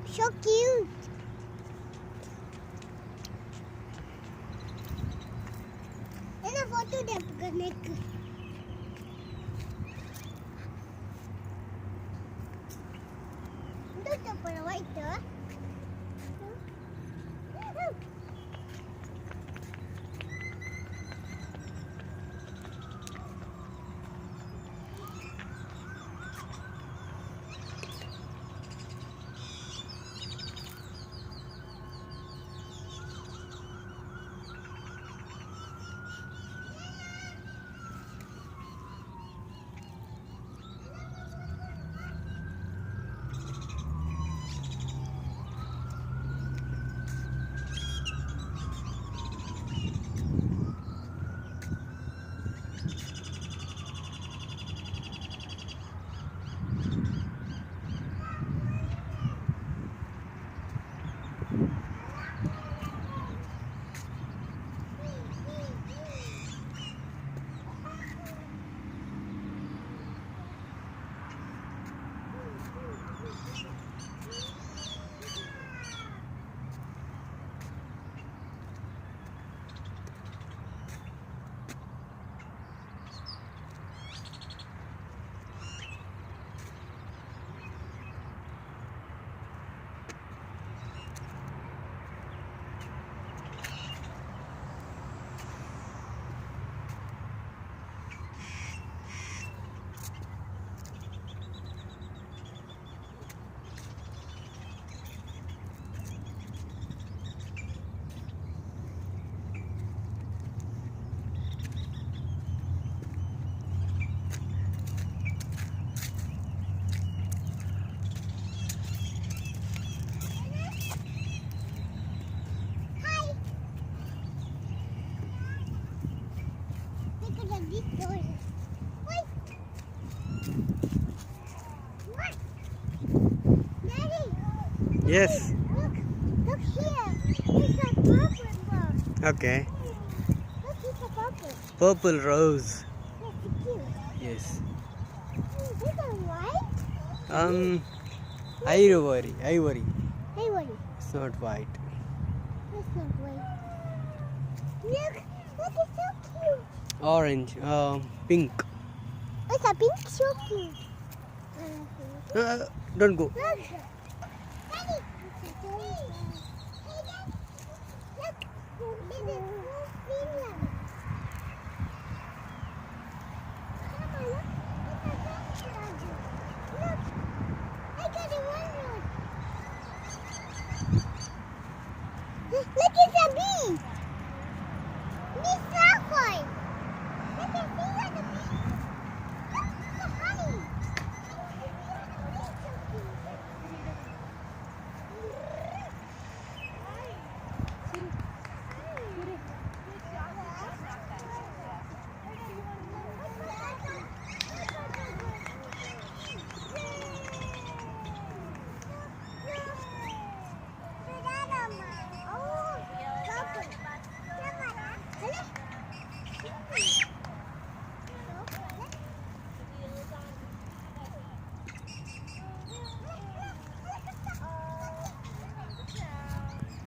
So cute. And a photo de neck. Look at the white door. Yes. Look here. It's a purple one. Okay. Look, it's a purple. Purple rose. That's cute. Yes. Is it white? Ivory. Hey, what? It's not white. That's not white. Look, it's so cute. Orange. Pink. It's a pink, so cute. Don't go. Look.